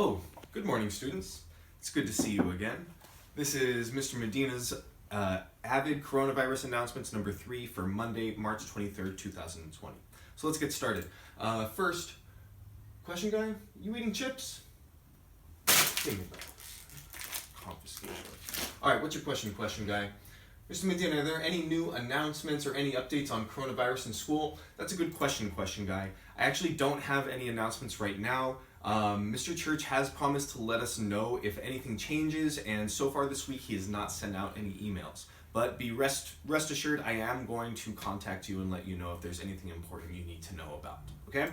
Oh, good morning, students. It's good to see you again. This is Mr. Medina's AVID coronavirus announcements number 3 for Monday, March 23rd, 2020. So let's get started. First, question guy, you eating chips? Give me that. Confiscation. All right, what's your question guy? Mr. Medina, are there any new announcements or any updates on coronavirus in school? That's a good question guy. I actually don't have any announcements right now. Mr. Church has promised to let us know if anything changes, and so far this week he has not sent out any emails. But be rest assured, I am going to contact you and let you know if there's anything important you need to know about. Okay?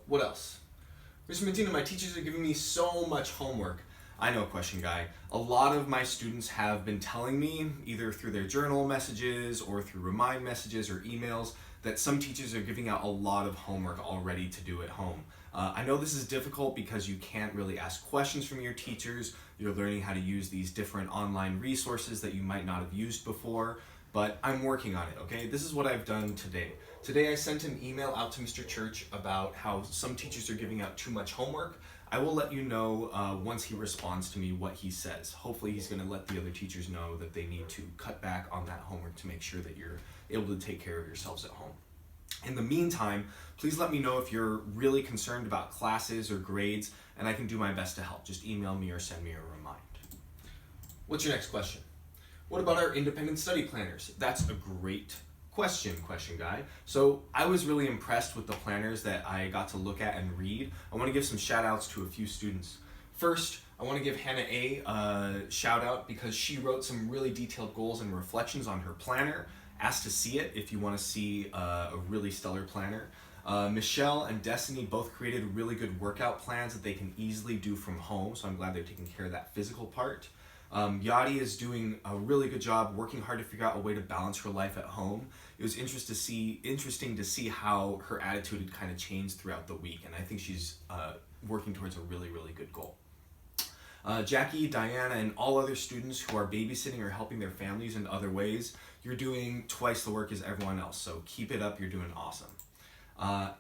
What else? Mr. Medina, my teachers are giving me so much homework. I know, question guy. A lot of my students have been telling me, either through their journal messages or through remind messages or emails, that some teachers are giving out a lot of homework already to do at home. I know this is difficult because you can't really ask questions from your teachers. You're learning how to use these different online resources that you might not have used before, but I'm working on it, okay? This is what I've done today. Today I sent an email out to Mr. Church about how some teachers are giving out too much homework. I will let you know once he responds to me what he says. Hopefully he's going to let the other teachers know that they need to cut back on that homework to make sure that you're able to take care of yourselves at home. In the meantime, please let me know if you're really concerned about classes or grades, and I can do my best to help. Just email me or send me a reminder. What's your next question? What about our independent study planners? That's a great question guy. So I was really impressed with the planners that I got to look at and read. I want to give some shout outs to a few students. First, I want to give Hannah a shout out because she wrote some really detailed goals and reflections on her planner. Ask to see it if you want to see a really stellar planner. Michelle and Destiny both created really good workout plans that they can easily do from home, so I'm glad they're taking care of that physical part. Yadi is doing a really good job working hard to figure out a way to balance her life at home. It was interesting to see how her attitude had kind of changed throughout the week, and I think she's working towards a really good goal. Jackie, Diana, and all other students who are babysitting or helping their families in other ways, you're doing twice the work as everyone else, so keep it up, you're doing awesome.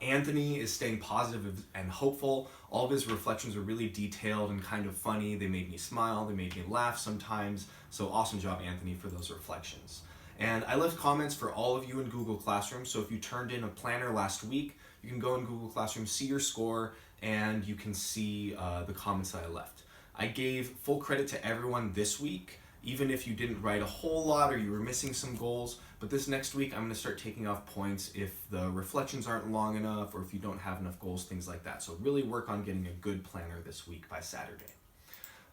Anthony is staying positive and hopeful. All of his reflections are really detailed and kind of funny. They made me smile, they made me laugh sometimes, so awesome job, Anthony, for those reflections. And I left comments for all of you in Google Classroom, so if you turned in a planner last week, you can go in Google Classroom, see your score, and you can see the comments that I left. I gave full credit to everyone this week, even if you didn't write a whole lot or you were missing some goals, but this next week I'm going to start taking off points if the reflections aren't long enough or if you don't have enough goals, things like that. So really work on getting a good planner this week by Saturday.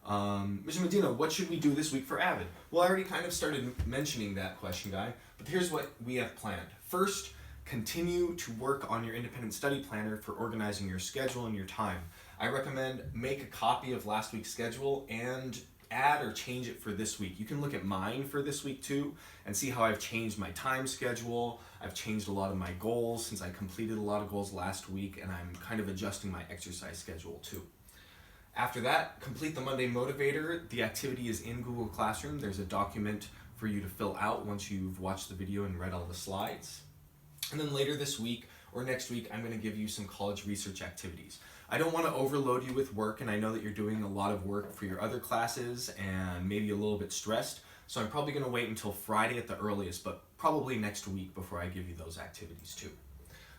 Mr. Medina, what should we do this week for AVID? Well, I already kind of started mentioning that question guy, but here's what we have planned. First, continue to work on your independent study planner for organizing your schedule and your time. I recommend make a copy of last week's schedule and add or change it for this week. You can look at mine for this week too and see how I've changed my time schedule. I've changed a lot of my goals since I completed a lot of goals last week, and I'm kind of adjusting my exercise schedule too. After that, complete the Monday Motivator. The activity is in Google Classroom. There's a document for you to fill out once you've watched the video and read all the slides. And then later this week or next week, I'm going to give you some college research activities. I don't want to overload you with work, and I know that you're doing a lot of work for your other classes and maybe a little bit stressed, so I'm probably going to wait until Friday at the earliest, but probably next week before I give you those activities too.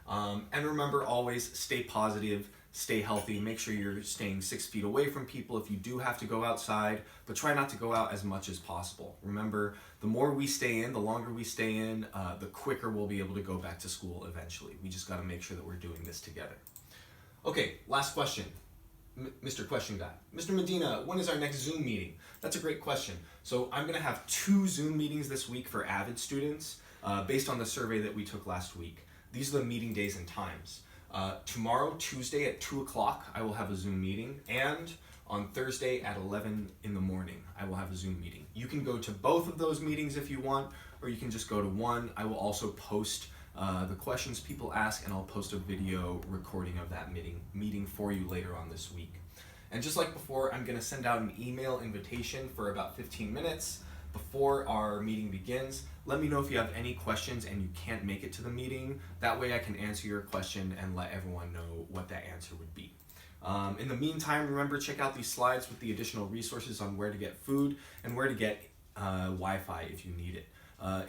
And remember, always stay positive, stay healthy, make sure you're staying 6 feet away from people if you do have to go outside, but try not to go out as much as possible. Remember, the more we stay in, the longer we stay in, the quicker we'll be able to go back to school eventually. We just got to make sure that we're doing this together. Okay, last question, Mr. Question Guy. Mr. Medina, when is our next Zoom meeting? That's a great question. So I'm going to have 2 Zoom meetings this week for AVID students based on the survey that we took last week. These are the meeting days and times. Tomorrow, Tuesday at 2 o'clock, I will have a Zoom meeting, and on Thursday at 11 in the morning, I will have a Zoom meeting. You can go to both of those meetings if you want, or you can just go to one. I will also post the questions people ask, and I'll post a video recording of that meeting for you later on this week. And just like before, I'm going to send out an email invitation for about 15 minutes before our meeting begins. Let me know if you have any questions and you can't make it to the meeting. That way I can answer your question and let everyone know what that answer would be. In the meantime, remember, check out these slides with the additional resources on where to get food and where to get Wi-Fi if you need it.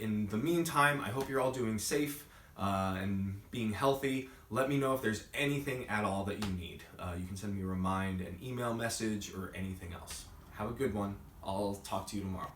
In the meantime, I hope you're all doing safe and being healthy. Let me know if there's anything at all that you need. You can send me a remind, an email message, or anything else. Have a good one. I'll talk to you tomorrow.